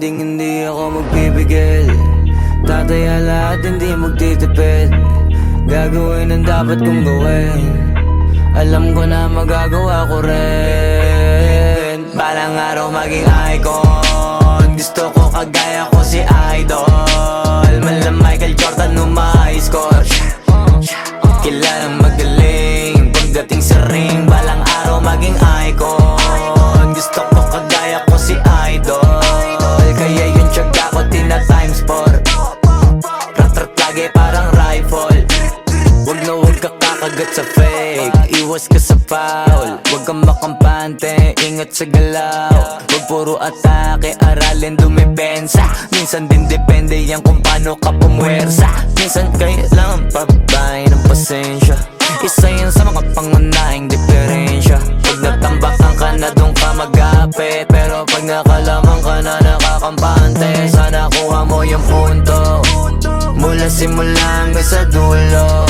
hindi ako magpipigil. Tataya lahat, hindi magtitipid. Gagawin ang dapat kong gawin. Alam ko na magagawa ko rin. Balang araw maging icon. Gusto ko kagaya ko si Idol. Mala Michael Jordan nung ma-high score. Kilalang magaling pagdating sa ring. Balang araw maging icon. Gusto ko kagaya ko si Idol. Kaya yung tiyaga ko tina-times 4. Rat-rat lagi parang rifle. Wag na wag ka kakagat sa fake. Iwas ka sa foul. Wag kang makampante, ingat sa galaw. Wag puro atake, aralin dumipensa. Minsan din depende yan kung paano ka pumwersa. Minsan kailangan pabay ng pasensya. Isa yan sa mga pangunahing diferensya. Pag natambakan ka na doon ka mag-apit. Pero pag nakalaman ka na nakakampante, sana kuha mo yung punto. Mula simula hanggang sa dulo,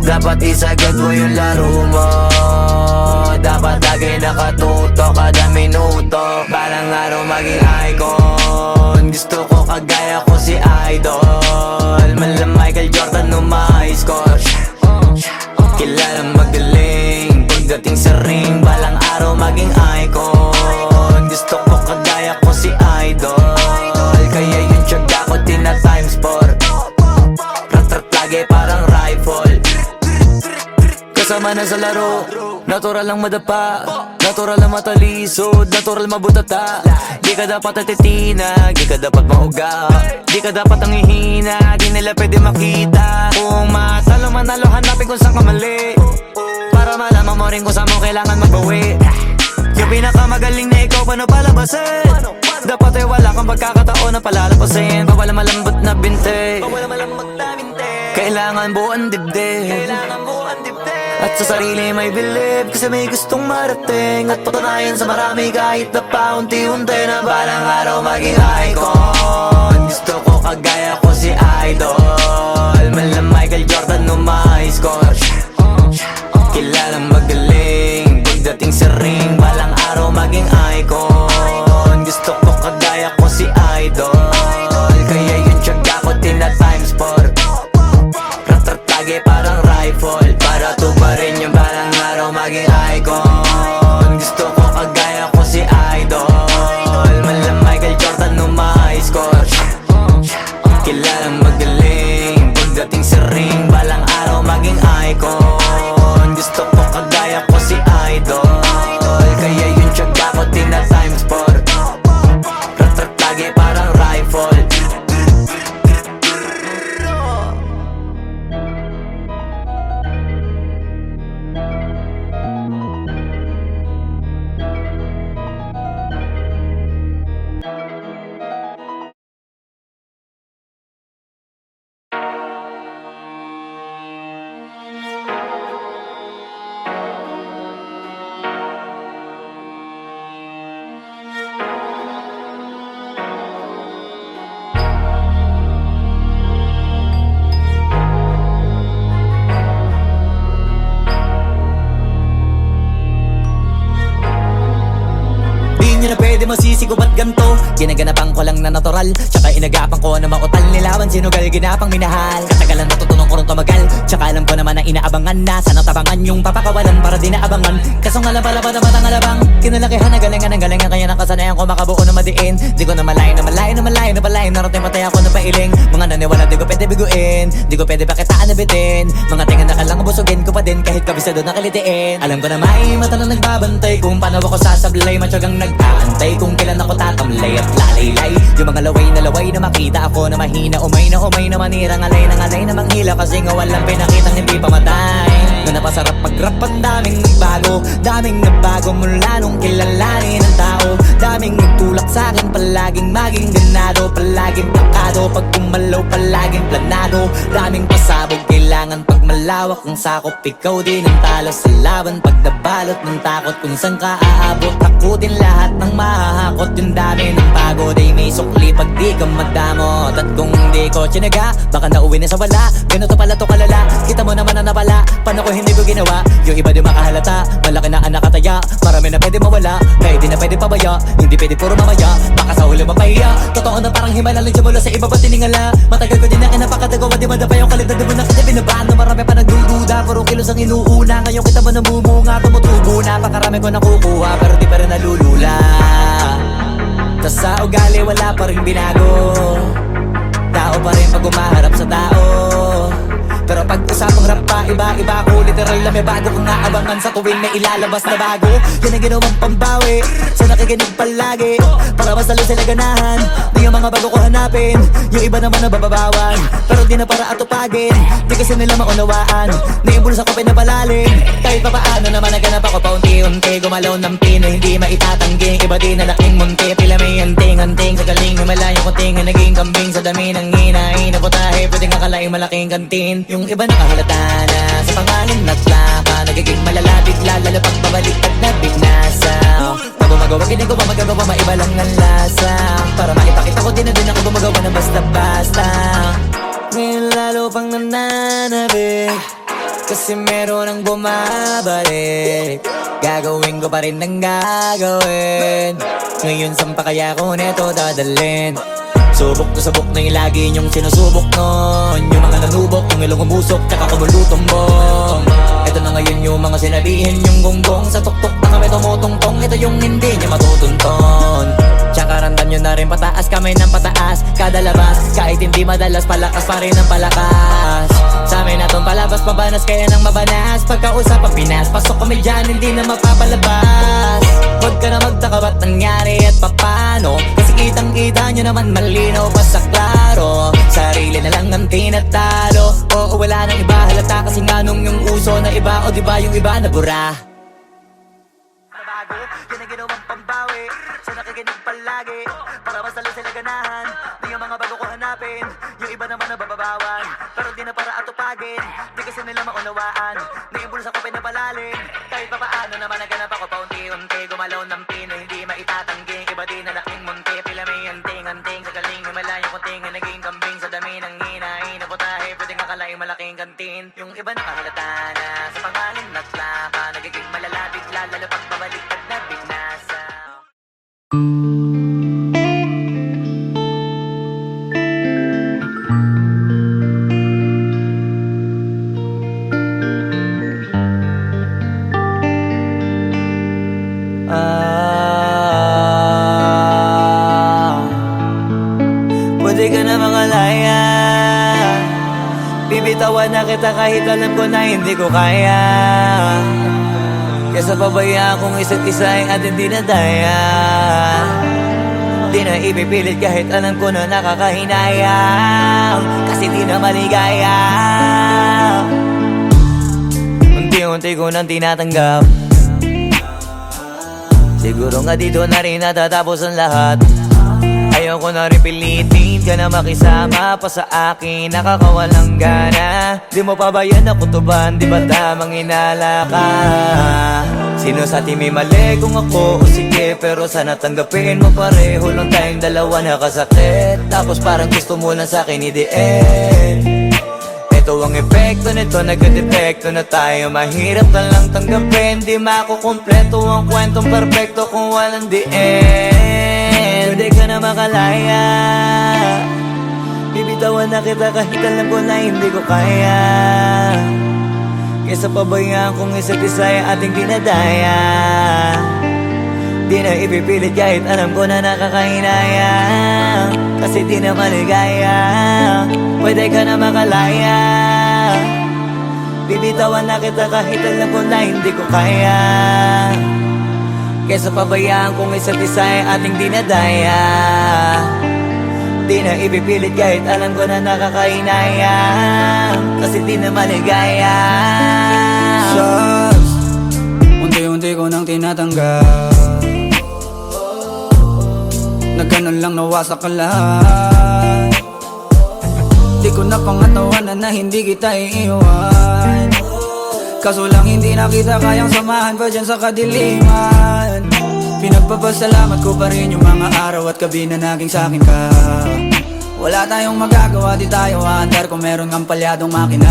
dapat isagad mo yung laro mo. Dapat lagi nakatuto kada minuto. Balang araw maging icon. Gusto ko kagaya ko si Idol. Mala Michael Jordan nung ma-high score. Kilalang magaling pagdating sa ring. Balang araw maging icon. Gusto ko kagaya ko si Idol. Kaya yung tiyaga ko tina-times 4. Rat-rat lagi parang rifle. Kasama na sa laro, natural lang madapa, natural lang matalisod, natural mabutata. Di ka dapat atitina, di ka dapat mauga, di ka dapat ang ihina, di nila pwede makita. Kung matalo manalo, hanapin kung saan ka mali, para malaman mo rin kung saan mo kailangan magbawi. Yung pinakamagaling na ikaw, paano palabasin? Dapat ay wala kang pagkakataon na palalapasin. Bawal malambot na binte, kailangan buuan dibdib. At sa sarili may believe, kasi may gustong marating. At patunayan sa marami kahit na paunti-unti, na balang araw maging icon. Gusto ko kagaya ko si Idol. Mala Michael Jordan nung ma-high score. Kilalang magaling pagdating sa ring. Balang araw maging icon. Gusto ko kagaya ko si Idol. Kaya yung tiyaga ko tina-times 4. Rat-rat lagi parang rifle. Para tuparin yung balang araw maging icon. Gusto ko kagaya ko si Idol. Mala Michael Jordan nung ma-high score. Kilalang magaling pagdating sa ring. Balang araw maging icon. Gusto ko kagaya ko si Idol. Kaya yung tiyaga ko tina-times 4. Rat-rat lagi parang rifle. Di na pwede masisig ba't ganto? Ginaganapan ko lang na natural, tsaka inagapan ko na mautal. Nilawan sinugal, ginapang minahal. Katagalan natutunan ko rin tumagal, tsaka alam ko naman na inaabangan na. Sana tabangan yung papakawalan para di naabangan. Kaso nga lang pala pa dapat ang alabang. Kinalakihan na galingan ng galingan, kaya nakasanayan ko makabuo na madiin. Di ko na malayo na malayo na malayo na palayo. Narating patay ako na pailing. Mga naniwala di ko pwede biguin, di ko pwede pakitaan na bitin. Mga tinga na kalang busugin ko pa din kahit kabisado na kalitiin. Alam ko na may mata na nagbabantay kung paano ako sasablay. Matyagang nag-aantay kung kailan ako tatamlay at lalaylay. Yung mga laway na makita ako na mahina. Umay na manira, ngalay na manghila. Kasi nga walang pinakitang hindi pamatay. Na napasarap mag-rap, ang daming nagbago mula nung kilalanin ang tao. Daming nagtulak sa'kin, palaging maging ganado. Palaging plakado, pag kumalaw palaging planado. Daming pasabog, kailangan pag malawak ang sakop. Ikaw din ang talo sa laban pag nabalot ng takot. Kung saan ka aabot, ako din lahat ng mahahakot. Yung dami ng pagod ay may sukli pag di ka madamot. At kung di ko tsinaga, baka nauwi na sa wala. Ganito pala to kalala, kita mo naman na napala. Paano ko hindi ko ginawa, yung iba di makahalata. Malaki na anak kataya, marami na pwede mawala. Kaya di na pwede pabaya, hindi pwede puro mamaya. Baka sa huli mapahiya, totoo na parang himala lang siya mula sa iba pa tiningala. Matagal ko din na kinapakatagawa, di madapa yung kalidad mo na kita binabaan. Na marami pa nagdududa, puro kilos ang inuuna. Ngayon kita mo namumunga, tumutubo na. Pakarami ko nakukuha, pero di pa rin nalulula. Tas sa ugali wala pa rin binago. Tao pa rin pag umaharap sa tao. Pero pag usapang rap pa, iba-iba ko. Literal na may bago kong naabangan sa tuwing may ilalabas na bago. Yan ang ginawang pambawi sa nakikinig palagi, para mas lalo sila ganahan. Di yung mga bago ko hanapin, yung iba naman nababawan. Pero di na para atupagin, di kasi nila maunawaan. Naimbulsa ko pinapalalim, kahit pa paano naman naganap ako paunti-unti. Gumalaw ng pino, hindi maitatanggi. Iba din na laking munti, pila may anting-anting. Sa galing may malayo kunting, naging kambing. Sa dami ng hinahin na putahe, pwedeng akalaing malaking kantin. Yung iba nakahalata na sa pangalan na plaka. Nagiging malalapit lalo pag pabaliktad na binasa. Pag gumagawa, ginagawa, magagawa, maiba lang ang lasa. Para maipakita ko din na din ako gumagawa ng basta-basta. Ngayon lalo pang nananabik, kasi meron ang bumabalik. Gagawin ko pa rin ang gagawin. Ngayon saan pa kaya ko neto dadalhin? Subok na sabok na yung lagi niyong sinusubok nun. Yung mga nanubok, yung ilong umusok, tsaka kumulutumbong. Ito na ngayon yung mga sinabihin yung gonggong. Sa tuktok na kami tumutungtong, ito yung hindi niya matutunton. Tsaka randan nyo na rin pataas, kamay ng pataas. Kada labas, kahit hindi madalas, palakas pa rin ang palakas. Sa amin na tong palabas, pabanas kaya nang mabanas. Pagkausap ang Pinas, pasok kami dyan, hindi na mapapalabas. Huwag ka na magtaka ba't nangyari at papano, kasi kitang-kita nyo naman malinaw pa sa klaro. Sarili na lang ang tinatalo. Oo, wala nang iba halata, kasi nga nung yung uso na iba. O diba yung iba na bura. Nabago, yan ang ginawang pambawi sa nakikinig palagi, para mas lalo sila ganahan. Di yung mga bago ko hanapin, yung iba naman nababawan. Pero di na para atupagin, di kasi nila maunawaan. Naimbulsa ko pinapalalim, kahit pa paano naman naganap ako paunti-unti. Gumalaw ng pino, hindi maitatanggi. Iba din na laking munti, pila may anting-anting. Sa galing may malayo kunting, naging kambing. Sa dami ng hinahin na putahe, pwedeng akalaing malaking kantin. Yung iba nakahalata na sa pangalan na plaka. Nagiging malalapit lalo pag pabaliktad na binasa. Pwede ka na mangalaya, bibitawan na kita kahit alam ko na hindi ko kaya. Kesa pabayaan kung isa't isa ay ating dinadaya. Di na ipipilit kahit alam ko na nakakahinayang, kasi di na maligaya. Unti-unti ko nang tinatanggap, siguro nga dito na rin natatapos ang lahat. Ayoko na rin pilitin ka na makisama pa sa akin, nakakawalang gana. Di mo pa ba yan nakutuban, di ba tamang inala ka? Sino sa atin may mali kung ako o sige, pero sana tanggapin mo pareho lang tayong dalawa nakasakit. Tapos parang gusto mo lang sa'kin i-end. Ito ang epekto nito, nagka-depekto na tayo. Mahirap na lang tanggapin, di makukumpleto ang kwentong perfecto kung walang the end. Pwede ka na makalaya, bibitawan na kita kahit alam ko na hindi ko kaya. Kesa pabayaan kung isa't isa ay ating dinadaya. Di na ipipilit kahit alam ko na nakakahinaya, kasi di na maligaya. Pwede ka na makalaya, bibitawan na kita kahit alam ko na hindi ko kaya. Kesa pabayaan kung isa't isa ay ating dinadaya. Di na ipipilit kahit alam ko na nakakahinaya, kasi di na maligaya. Shots, unti-unti ko nang tinatanggap, na ganun lang nawasak ka lahat. Di ko na pangatawanan na hindi kita iiwan. Kaso lang hindi na kita kayang samahan pa dyan sa kadiliman. Pinagpapasalamat ko pa rin yung mga araw at gabi na naging sa'kin ka. Wala tayong magagawa, di tayo aandar kung meron kang palyadong makina.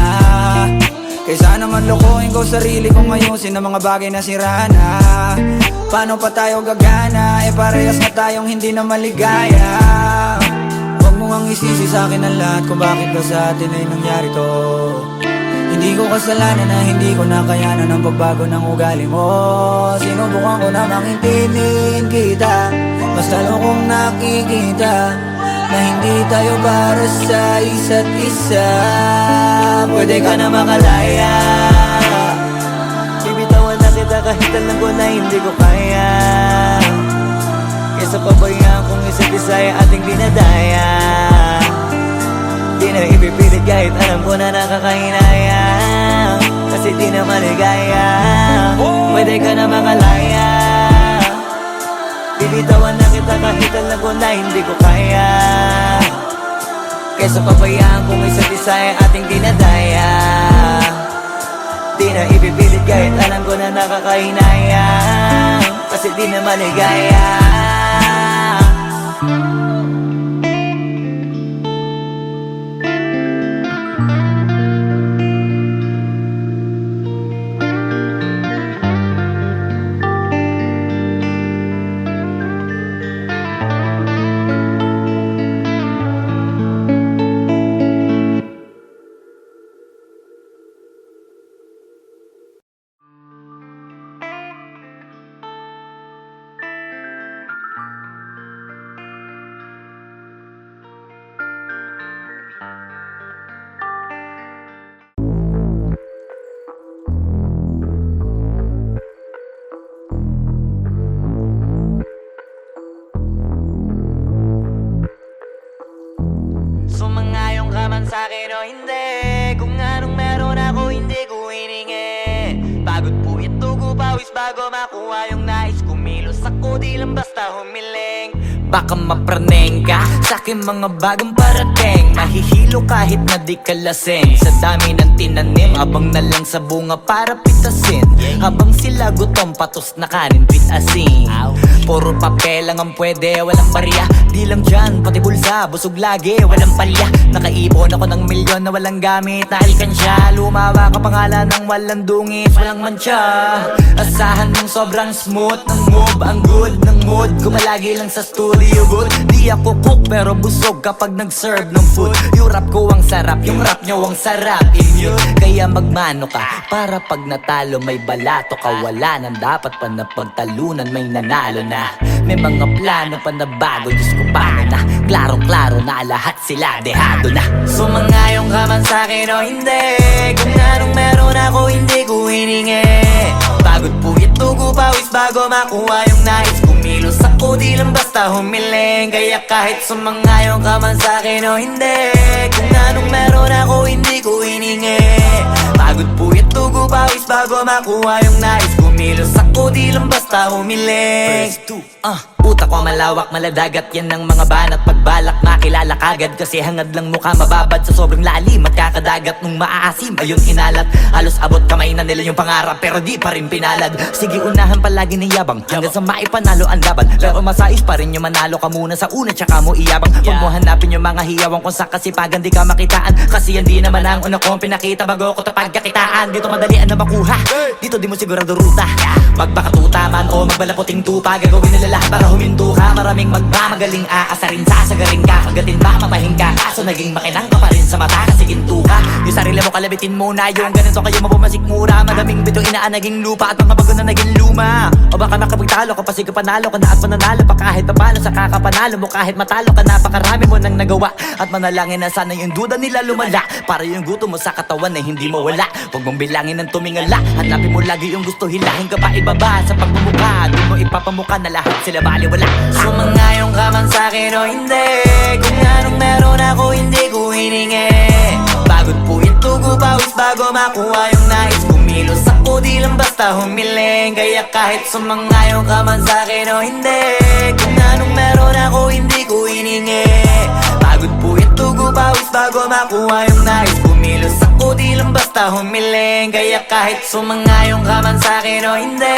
Kaysa naman lokohin ko sarili kong ayusin ang mga bagay na sira na. Paano pa tayo gagana, parehas na tayong hindi na maligaya. Huwag mo ngang isisi sa'kin ang lahat kung bakit ba sa atin ay nangyari to. Hindi ko kasalanan na hindi ko nakayanan ang pagbago ng ugali mo. Sinubukan ko na makintindihin kita, mas lalo kong nakikita na hindi tayo para sa isa't isa. Pwede ka na makalaya, bibitawan na kita kahit alam ko na hindi ko kaya. Kesa pabayaan kung isa't isa ay ating dinadaya. Di na ipipilit kahit alam ko na nakakahinayang, kasi di na maligaya. Pwede ka na makalaya, bibitawan na kita kahit alam ko na hindi ko kaya. Kesa pabayaan kung isa't isa ay ating dinadaya. Di na ipipilit kahit alam ko na nakakahinayang, kasi di na maligaya. Sumangayong ka man sa'kin o hindi, kung anong meron ako hindi ko hiningi. Pagod po ito ko pawis bago makuha yung nais. Kumilos ako di lang basta humiling. Baka mapraneng ka sa'kin mga bagong parating. Mahihilo kahit na di ka lasing. Sa dami ng tinanim, abang na lang sa bunga para pitasin. Habang sila gutom, patos na kanin, pitasin. Puro papel lang ang pwede, walang barya. Di lang dyan, pati bulsa, busog lagi, walang palya. Nakaipon ako ng milyon na walang gamit na alkansya. Lumawa ka pangalan ng walang dungis, walang mancha. Asahan mong sobrang smooth ng move, ang good ng mood. Kumalagi lang sa studio booth. Di ako cook pero busog kapag nag-serve ng food. Yung rap ko ang sarap, yung rap nyo ang sarap. Immune, kaya magmano ka para pag natalo may balato ka. Wala nang dapat pa na pagtalunan, may nanalo na. May mga plano pa na bago, Diyos ko paano na. Klaro-klaro na lahat sila dehado na. Sumangayong ka man sa'kin o hindi, kung anong meron ako hindi ko hiningi. Pagod po ito ko pawis bago makuha yung nais. Kumilos ako di lang basta humiling. Kaya kahit sumangayong ka man sa'kin o hindi, kung anong meron ako hindi ko hiningi. Pagod po ito ko pawis bago makuha yung nais. Kumilos ako di lang basta humiling. Utak ko malawak, maladagat yan ng mga banat. Pagbalak makilala kagad, kasi hangad lang mukha mababad sa sobrang lalim. Magkakadagat nung maaasim, ayun inalat. Halos abot kamay na nila yung pangarap, pero di pa rin pinalad. Sige unahan palagi ng yabang, hanggang sa maipanalo ang laban. Pero masais pa rin yung manalo ka muna sa una, tsaka mo iyabang. Huwag mo hanapin yung mga hiyawang kung sa kasipagan di ka makitaan. Kasi yan di naman ang una kong pinakita bago ko tapagkakitaan. Dito madalian na makuha, dito di mo sigurado ruta. Magbakatuta man o magbalaputing tupa, gagawin nila lahat para huminto ka. Maraming magmamagaling aasarin, sasagaring ka. Kagatin ba mamahing ka, kaso naging makinang ka pa rin sa mata kasi ginto ka. Yung sarili mo kalabitin muna, yung ganito kayo mabumasik mura. Madaming bito inaan naging lupa at mga bago na naging luma. O baka makapagtalo ka pa, sige panalo ka na at mananalo pa kahit papalo. Sa kakapanalo mo kahit matalo ka, napakarami mo nang nagawa. At manalangin na sana yung duda nila lumala, para yung gutom mo sa katawan na hindi mawala. Huwag mong bilangin ng tumingala, hanapin mo lagi yung gusto, hilahin ka pa ibaba sa pagmumukha. Doon mo ipapamuka na lahat sila baliwala. Sumangayong ka man sa'kin o hindi, kung anong meron ako hindi ko hiningi. Pagod po ito ko pawis bago makuha yung nais. Kumilos ako di lang basta humiling. Kaya kahit sumangayong ka man sa'kin o hindi, kung anong meron ako hindi ko hiningi. Pagod po ito ko pawis bago makuha yung nais. Kumilos ako di lang basta humiling, kaya kahit sumangayong ka man sa'kin o hindi,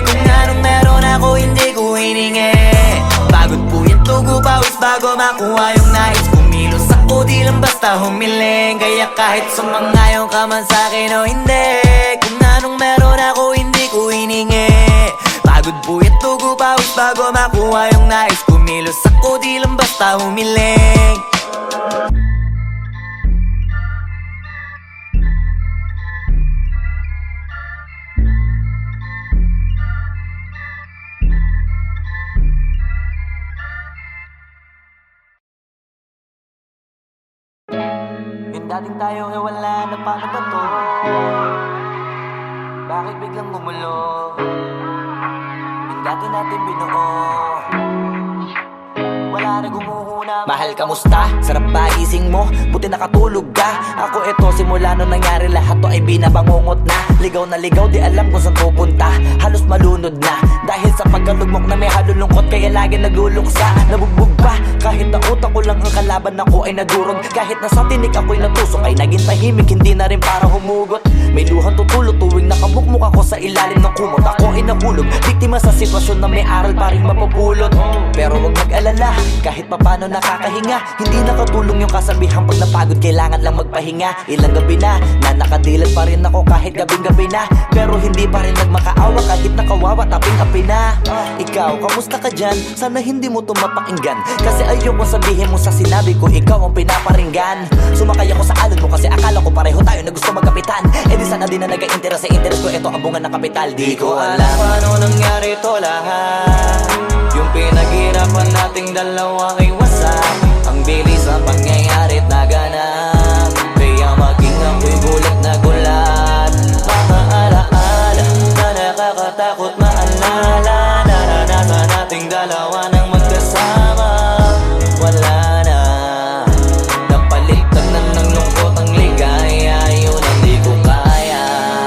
kung anong meron ako hindi ko hiningi. Pagod po yung tugo pawis bago makuha yung nais. Kumilos ako di lang basta humiling, kaya kahit sumangayong ka man sa'kin o hindi, kung anong meron ako hindi ko hiningi. Pagod po yung tugo pawis bago makuha yung nais. Kumilos ako di lang basta humiling. Yung dating tayo wala na, paano ba to? Bakit biglang gumulo? Yung dati natin binuo, wala na gumuhuna. Mahal, kamusta? Sarap ba gising mo? Buti nakatulog ka. Ako eto, simula nung nangyari lahat to ay binabangungot na. Ligaw na ligaw, di alam kung saan pupunta. Halos malunod na dahil sa pagkalugmok na may halulungkot, kaya lagi nagluluksa. Nabugbog pa, kahit na utak ko lang ang kalaban, ako ay nagurog. Kahit na sa tinik ako'y natusok, ay naging tahimik, hindi na rin para humugot. May luhang tutulo tuwing nakamukmuk ako sa ilalim ng kumot. Ako ay nahulog, biktima sa sitwasyon na may aral pa rin mapupulot. Pero wag mag-alala, kahit papano nakakahinga. Hindi nakatulong yung kasabihan, pag napagod kailangan lang magpahinga. Ilang gabi na nakadilat pa rin ako kahit gabing-gabi na, pero hindi pa rin nagmakaawa kahit nakawawa taping-api na. Ikaw, kamusta ka dyan? Sana hindi mo to mapakinggan, kasi ayoko sabihin mo sa sinabi ko ikaw ang pinaparinggan. Sumakay ako sa alon mo kasi akala ko pareho tayo na gusto magkapitan. Eh di sana din na nag-interest sa interest ko, ito ang bunga ng kapital. Di ko alam paano nangyari to lahat. Yung pinaghirapan nating dalawa ay wasak. Ang bilis ang pangyayari't naganap, kaya maging ako'y gulat na gulat. Mga alaala na nakakatakot maalala, naranasan nating dalawa nang magkasama. Wala na, napalitan na ng lungkot ang ligaya, yun ang di ko kaya.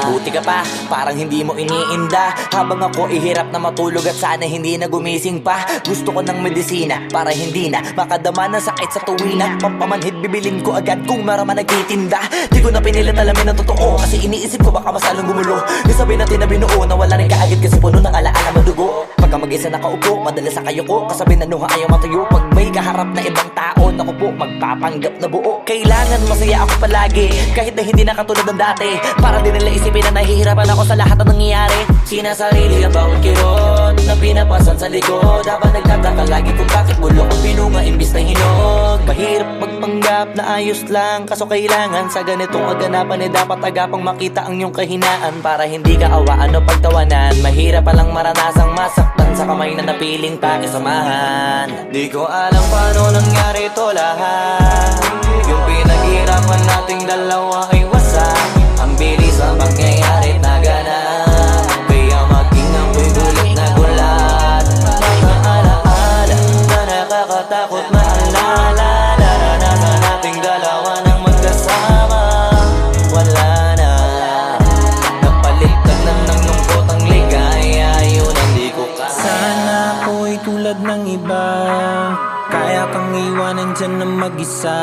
Buti ka pa, parang hindi mo iniinda, habang ako ihirap na matulog at sana hindi na gumising pa. Gusto ko ng medisina para hindi na makadama ng sakit sa tuwina. Pampamanhid bibilin ko agad kung marama nagtitinda. Di ko na pinilit alamin ang totoo, kasi iniisip ko baka mas lalong gumulo. Isabi natin na binuo na wala rin kaagad, kasi puno ng alaala madugo. Pagka mag-isa nakaupo, madalas sa kayo ko, kasabi na nuha ayaw matuyo. Pag may kaharap na ibang tao, naku po, magpapanggap na buo. Kailangan masaya ako palagi, kahit na hindi na katulad ng dati, para din nila isipin na nahihirapan ako sa lahat ng nangyayari. Sinasarili ang bawat kirot na pinapasan sa likod, habang nagtataka lagi kung bakit bulok ang pinunga imbis na hinog. Mahirap magpanggap na ayos lang, kaso kailangan sa ganitong kaganapan eh dapat agapang makita ang iyong kahinaan, para hindi ka awaan o pagtawanan. Mahirap palang maranasang masaktan sa kamay na napiling pakisamahan. Di ko alam paano nangyari to lahat. Yung pinaghirapan nating dalawa ay wasak. Ang bilis ang pangyayari't naganap, kaya maging ako'y gulat na gulat. Mga alaala na nakakatakot maalala, naranasan nating dalawa nang magkasama. Wala na, napalitan na ng lungkot ang ligaya, yun ang di ko kaya. Sana ako'y tulad ng iba, kaya kang iwanan dyan na mag-isa.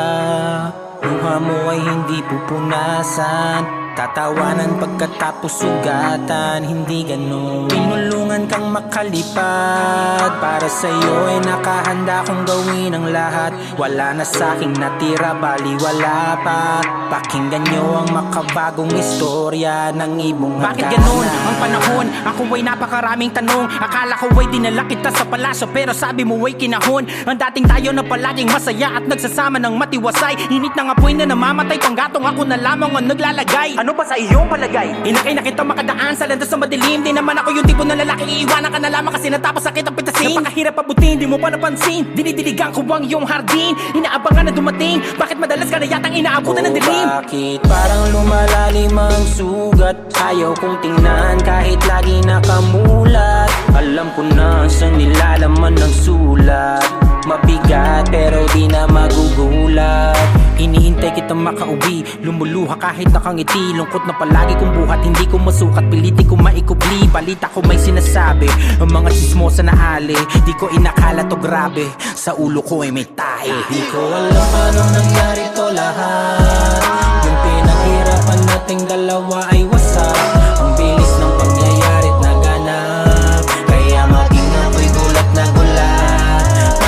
Luha mo ay hindi pupunasan, tatawanan pagkatapos sugatan, hindi ganon. Tinulungan kang makalipad, para sa'yo ay nakahanda kong gawin ang lahat. Wala na sa'king natira, baliwala pa. Pakinggan nyo ang makabagong istorya ng ibong Bakit ganun ang panahon? Ako ay napakaraming tanong. Akala ko ay dinala kita sa palasyo, pero sabi mo ay kinahon. Ang dating tayo na palaging masaya at nagsasama ng matiwasay. Init ng apoy na namamatay, panggatong ako na lamang ang naglalagay. Ano ba sa iyong palagay? Inakay na kita makadaan sa landas na madilim. Di naman ako yung tipo na lalaki, iiwanan ka na lamang kasi natapos sakit ang pitasin. Napakahirap pabutin, di mo pa napansin. Dinidiligan ko ang iyong hardin, inaabangan na dumating. Bakit madalas ka na yatang inaabutan ng dilim? Bakit parang lumalalim ang sugat? Ayaw kong tingnan kahit lagi nakamulat. Alam ko na sa nilalaman ng sulat. Mabigat pero di na magugulat. Inihintay kitang makauwi, lumuluha kahit nakangiti. Lungkot na palagi kong buhat, hindi ko masukat, pilitin ko maikubli. Balita ko may sinasabi, ang mga chismosa na ali. Di ko inakala to grabe, sa ulo ko ay may tae. Di ko alam paano nangyari to lahat. Yung pinaghirapan nating dalawa ay wasak. Ang bilis ng pangyayari't naganap, kaya maging ako'y gulat na gulat.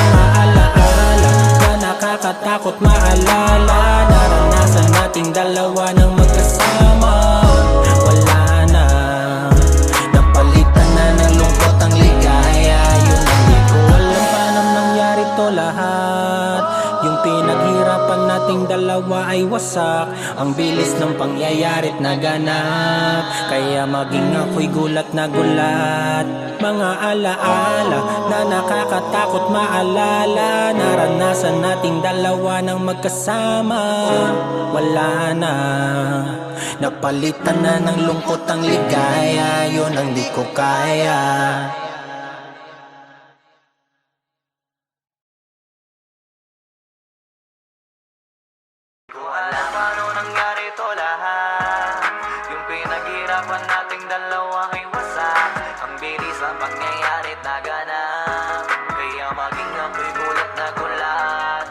Mga alaala na nakakatakot maalala. Naranasan nating dalawa ng magkasama. Wala na, napalitan na ng lungkot ang ligaya. Yun ang di ko alam paano nangyari to lahat. Yung pinaghirapan nating dalawa ay wasak. Ang bilis ng pangyayari't naganap, kaya maging ako'y gulat na gulat. Mga alaala na nakakatakot maalala. Naranasan nating dalawa ng magkasama. Wala na, napalitan na ng lungkot ang ligaya. Yun ang di ko kaya. Alam paano nangyari to lahat. Yung pinaghirapan nating dalawa ay wasak. Ang bilis ang pangyayarit naganap, kaya maging ako'y gulat na gulat.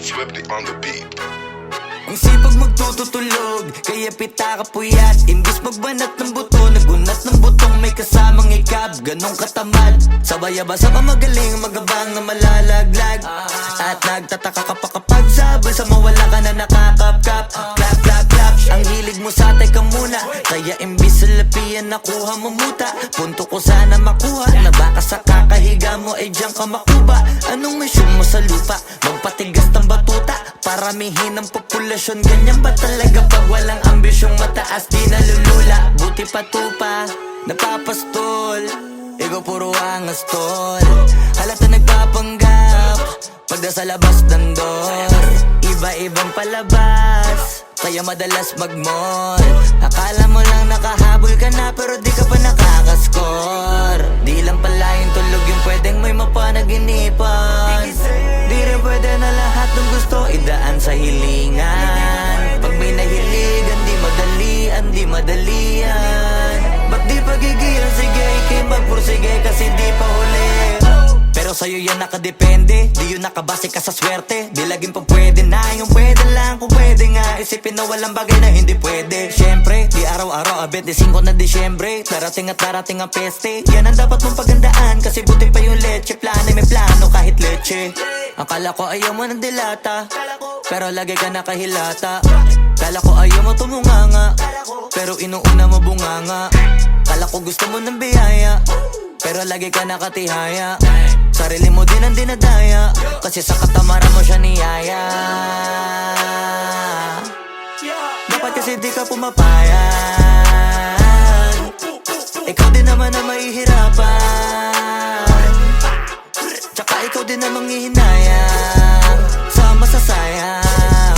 Swifty on the beat. Ang sipag magtututulog, kaya pita ka puyat. Imbis magbanat ng buto, nagunat ng butong may kasamang ikab. Ganong katamad, sabay-abasa pa magaling, magabang na malalaglag. At nagtataka ka pa kapag sabay sa mawala ka na nakakapkap. Clap, clap, clap, ang hilig mo sa teka muna. Kaya imbis sa lapian nakuha mo muta. Punto ko sana makuha, na baka sa kakahiga mo ay diyan ka makuba. Anong mission mo sa lupa? Magpatigas ng batuta, paramihin ang populasyon. Ganyan ba talaga pag walang ambisyong mataas? Di nalulula, buti patupa, napapastol. Ikaw puro angas tol, halata nagpapanggap pag nasa labas ng door. Iba-ibang palabas, kaya madalas mag-mall. Akala mo lang nakahabol ka na, pero di ka pa nakakascore. Di lang pala yung tulog yung pwedeng may mapanaginipan. Di rin pwede na lahat ng gusto idaan sa hilingan. Pag may nahiligan, di madalian. Ba't di pagigilan? Sige, ikay magpursige kasi di pa huli. Pero sa'yo yan nakadepende, di yun nakabase ka sa swerte. Di laging pa pwede na, yung pwede lang kung pwede nga. Isipin na walang bagay na hindi pwede. Siyempre, di araw-araw, 25 na Disyembre. Darating at darating ang peste, yan ang dapat mong pagandaan. Kasi buti pa yung leche, plano may plano kahit leche. Akala ko ayaw mo ng dilata, pero lagi ka nakahilata. Kala ko ayaw mo tumunganga, pero inuuna mo bunganga. Kala ko gusto mo ng biyaya, pero lagi ka nakatihaya. Sarili mo din ang dinadaya, kasi sa katamaran mo siya niyaya. Dapat kasi di ka pumapayag, ikaw din naman ang mahihirapan. Tsaka ikaw din ang manghihinayang sa masasayang.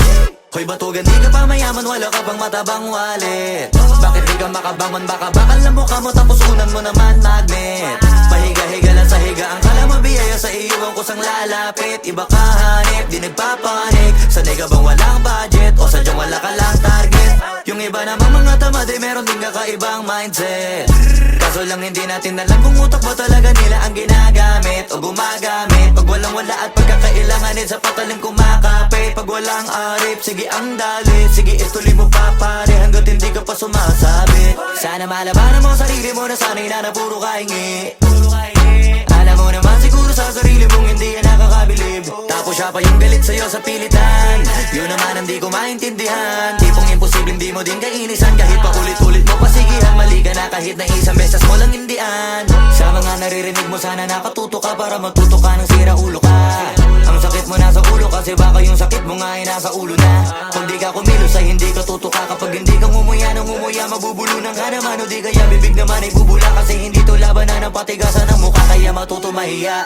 Hoy batugan, di ka pa mayaman, wala ka bang matabang wallet? Bakit di ka makabangon, baka bakal na mukha mo tapos unan mo naman magnet. Pahiga-higa lang sa higa, ang kala mabiyaya sa iyo ang kusang lalapit. Iba ka hanip, di nagpapanik. Sanay ka bang walang budget o sadyang wala ka lang target? Yung iba namang mga tamad ay meron din kakaibang mindset. Kaso lang hindi natin alam kung utak ba talaga nila ang ginagamit o gumagamit. Pag walang wala at pagkakailanganin sa patalim kumakapit. Pag walang arip, sige ang dali, sige ituloy mo pa pare hanggat hindi ka pa sumasabi. Sana malabanan mo sarili mo na sanay na puro kahingi. Alam mo naman siguro sa sarili mong hindi yan nakakabilib. Tapos siya pa yung galit sa'yo sa pilitan, yun naman ang di ko maintindihan. Tipong imposible Hindi mo din kainisan kahit pa ulit-ulit mo pasigihan. Mali ka na kahit na isang beses mo lang hindian. Sa mga naririnig mo sana nakatuto ka para matuto ka ng sira ulo ka. Ang sakit mo nasa ulo kasi baka yung sakit mo nga ay nasa ulo na. Kung di ka kumilos ay hindi ka tutuka. Kapag hindi ka ngumuya ng ngumuya mabubulunan ka naman. O di kaya bibig naman ay bubula kasi hindi to labanan ng patigasan ng mukha kaya matuto mahiya.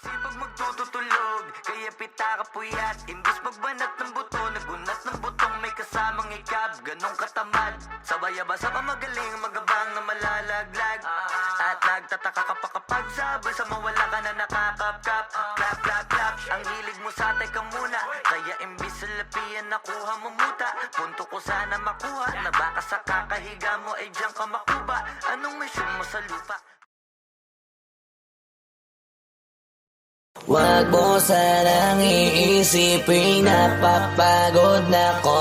Sipag magtutulog, kaya pita ka puyat. Imbis magbanat ng buto, nagunat ng butong may kasamang ikab. Ganong katamad, sabay-abasa pa magaling, magabang na malalaglag. At nagtataka ka pa kapag sabay sa mawala ka na nakakapkap. Clap, clap, clap, ang hilig mo sa teka muna. Kaya imbis sa lapian nakuha mo muta. Punto ko sana makuha, na baka sa kakahiga mo ay diyan ka makuba. Anong mission mo sa lupa? Wag mo sanang iisipin napapagod na ko.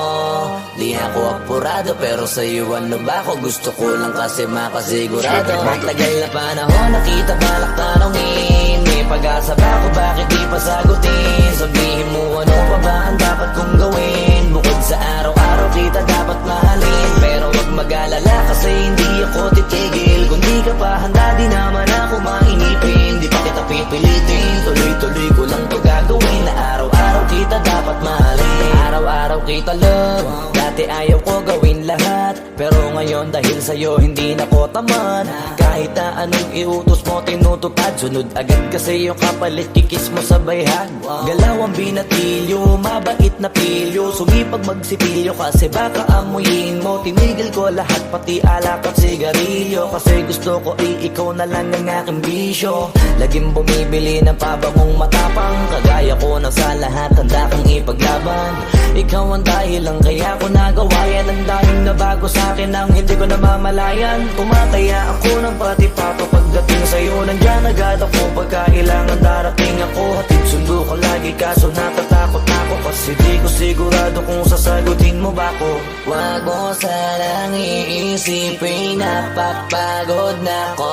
Di ako apurado pero sa'yo ano ba ako? Gusto ko lang kasi makasigurado. Matagal na panahon nakita balak tanongin. May pag-asa ba ako bakit di pa sagutin? Sabihin mo ano pa ba ang dapat kong gawin? Bukod sa araw-araw kita dapat mahalin. Pero wag mag-alala kasi hindi ako titigil. Kung di ka pa handa di naman ako mainipin. Di pa kita pipilitin, tuloy-tuloy ko lang to gagawin. Na araw-araw kita dapat mahalin. Araw-araw kita love. Dati ayaw ko gawin lahat, pero ngayon dahil sa'yo hindi na ko tamad. Kahit na anong iutos mo tinutupad. Sunod agad kasi yung kapalit kikis mo sa bayhan. Galaw ang binatilyo, mabait na pilyo. Sumipag magsipilyo kasi baka amuyin mo. Tinigil ko lahat pati alak at sigarilyo. Kasi gusto ko ikaw na lang ang aking bisyo. Laging bumibili ng pabangong matapang. Kagaya ko na sa lahat handa kang ipaglaban. Ikaw ang dahilan kaya ko nagawa yan. Ang daming nabago sa akin ang hindi ko namamalayan. Tumataya ako ng pati pato pagdating sa'yo. Nandiyan agad ako pagkailangan darating ako. Hatid sundo ko lagi kaso natatakot ako. Kasi di ko sigurado kung sasagutin mo ba ko. Wag mo sanang iisipin napapagod na ko.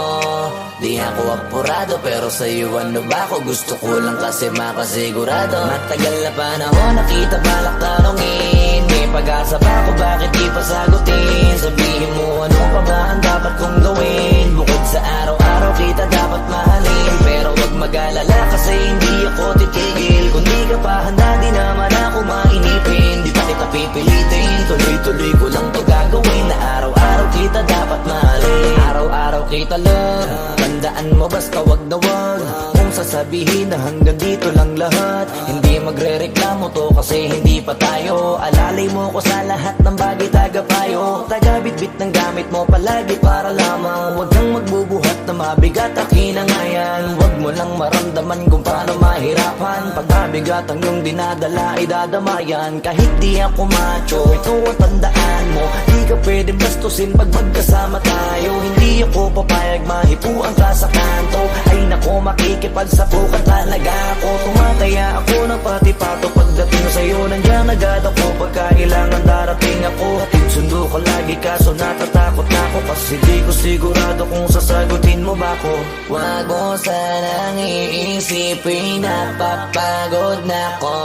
Di ako apurado pero sa'yo ano ba ako? Gusto ko lang kasi makasigurado. Matagal na panahon nakita balak tanongin. May pag-asa ba ako bakit di pa sagutin? Sabihin mo ano pa ba ang dapat kong gawin? Bukod sa araw-araw kita dapat mahalin. Pero wag mag-alala kasi hindi ako titigil. Kung di ka pa handa di naman ako mainipin. Di pa kita pipilitin, tuloy-tuloy ko lang to gagawin. Na araw-araw kita dapat mahalin. Araw-araw kita love. Tandaan mo basta wag na wag kung sasabihin na hanggang dito lang lahat. Hindi magre-reklamo to kasi hindi pa tayo. Alalay mo ko sa lahat ng bagay tagapayo. Tagabitbit ng gamit mo palagi para lamang. Huwag kang magbubuhat na mabigat akin ang ayan. Huwag mo lang maramdaman kung paano mahirapan. Pag mabigat ang iyong dinadala ay dadamayan. Kahit di ako macho, ito ang tandaan mo. Di ka pwede bastusin pag magkasama tayo. Hindi ako papayag mahipuan ka sa kanto. Ay nako makikipagsapukan talaga ako. Tumataya ako ng pati pato pagdating sa'yo. Nandiyan agad ako pagkailangan darating ako. Hatid sundo ko lagi kaso natatakot na ako. Kasi di ko sigurado kung sasagutin mo ba ko. Wag mo sanang iisipin napapagod na ko.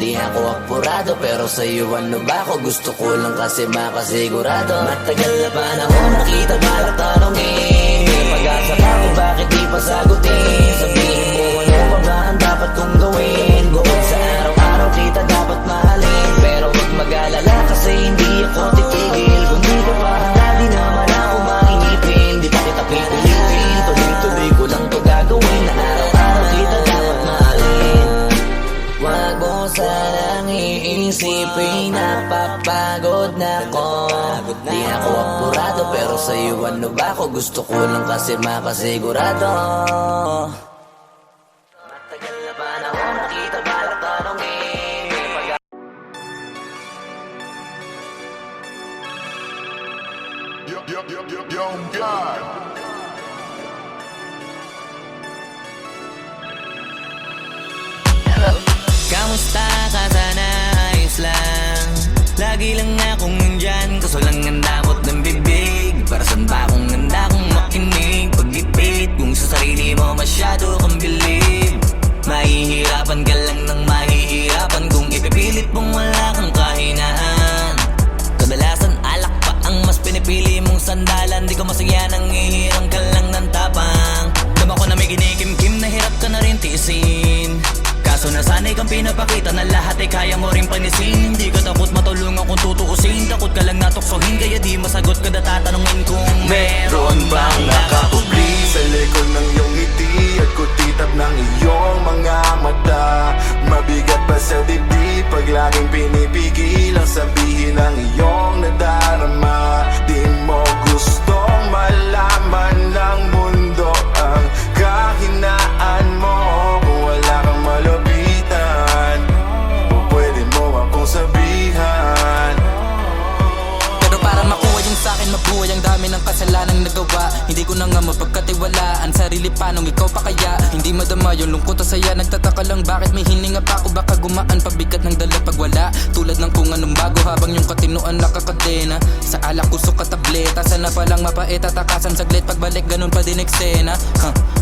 Di ako apurado pero sa'yo ano ba ako? Gusto ko lang kasi makasigurado. Matagal na panahon nakita balak tanongin. May pag-asa ba ako bakit di pa sagutin? Sabihin mo ano pa ba ang dapat kong gawin? Bukod sa araw-araw kita dapat mahalin. Pero wag mag-alala kasi hindi ako titigil. Kung di ka pa handa di naman ako mainipin. Di pa kita pipilitin, tuloy-tuloy ko lang to gagawin. Na araw-araw kita dapat mahalin. Wag mo sanang iisipin napapagod na ko. Di ako apurado pero sa'yo ano ba ako? Gusto ko lang kasi makasigurado. Matagal na panahon nakita balak tanongin. Yo, God. Kamusta ka sana? Ayos lang. Lagi lang akong nandyan, kaso lang ang damot ng bibig. Para saan ba akong handa kong makinig? Pag-ipit kung sa sarili mo masyado kang bilib. Mahihirapan ka lang ng mahihirapan kung ipipilit mong wala kang kahinaan. lahat ay kaya mo rin panisin. Hindi ka takot matulungan kung tutuusin. Takot ka lang natuksohin, kaya di masagot ka na tatanungin kung meron bang nakakubli Sa likod ng iyong ngiti at kutitap ng iyong mga mata. Mabigat pa sa dibdib pag laging pinipigil ang sabihin ng iyong nadarama. Di mo gustong malaman ng mundo ang kahinaan mo. Kung wala kang malapitan, pwede mo akong sabihan. Pero para makuha yung sa'kin mabuhay, ang dami ng kasalanang nagawa. Hindi ko na nga mapagkatiwalaan sarili, paanong ikaw pa kaya? Hindi madama yung lungkot at saya. Nagtataka lang bakit may hininga pa ako. Baka gumaan pabigat ng dala pag wala. Tulad ng kung anong bago habang yung katinuan nakakadena. Sa alak kusok at tableta, sana palang mapait at takasan saglit. Pagbalik ganun pa din eksena.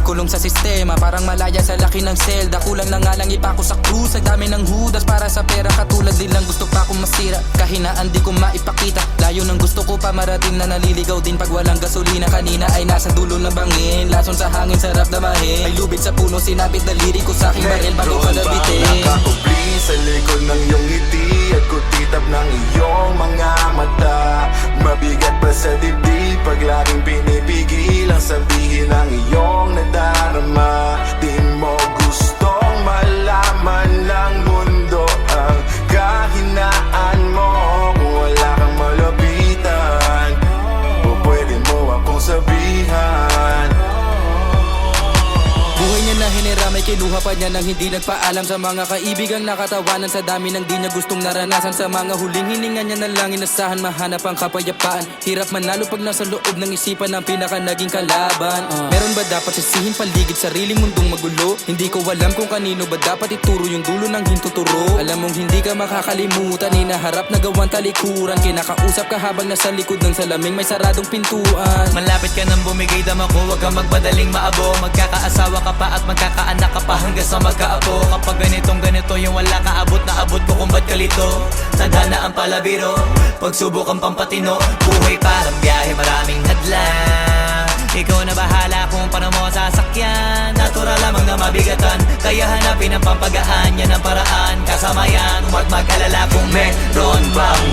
Kulong sa sistema, parang malaya sa laki ng selda. Kulang na nga lang ipako sa krus. Ang dami ng hudas para sa pera. Katulad nilang gusto pa akong masira. Kahinaan di ko maipakita. Layo ng gusto ko pa marating na naliligaw din pag walang gasolina. Kanina ay nasa dulo ng bangin. Lason sa hangin, sarap damahin. May lubid sa puno, sinapit daliri ko sa aking baril bago ka nabitin. Nakakubli sa likod ng iyong ngiti at kutitap ng iyong mga mata. Mabigat pa sa dibdib pag laging pinipigil ang sabihin ng iyong nadarama. Di mo gustong malaman ng mundo ang kahinaan mo. Kung wala kang malapitan, pwede mo akong sabihan. Buhay niya na hiniramay, kinuha pa niya nang hindi nagpaalam sa mga kaibigang nakatawanan. Sa dami ng di niya gustong naranasan, sa mga huling hininga niya na lang inasahan mahanap ang kapayapaan. Hirap manalo pag nasa loob ng isipan ng pinaka naging kalaban. Meron ba dapat sisihin paligid sariling mundong magulo? Hindi ko alam kung kanino ba dapat ituro yung dulo ng hintuturo. Alam mong hindi ka makakalimutan, inaharap na gawang talikuran. Kinakausap ka habang nasa likod ng salaming may saradong pintuan. Malapit ka nang bumigay dama ko, huwag kang magbadaling maabo. Magkakaasawa ka pa at magkakaanak ka pa hanggang sa magkaapo. Kapag ganito yung wala ka abot na abot ko kung ba't kalito. Tadhana ang palabiro, pagsubok ang pampatino. Buhay parang biyahe, maraming hadlang. Ikaw na bahala kung paano mo sasakyan. Natural lamang na mabigatan, kaya hanapin ang pampagaan. Yan ang paraan, kasama yan, huwag mag-alala kung meron bang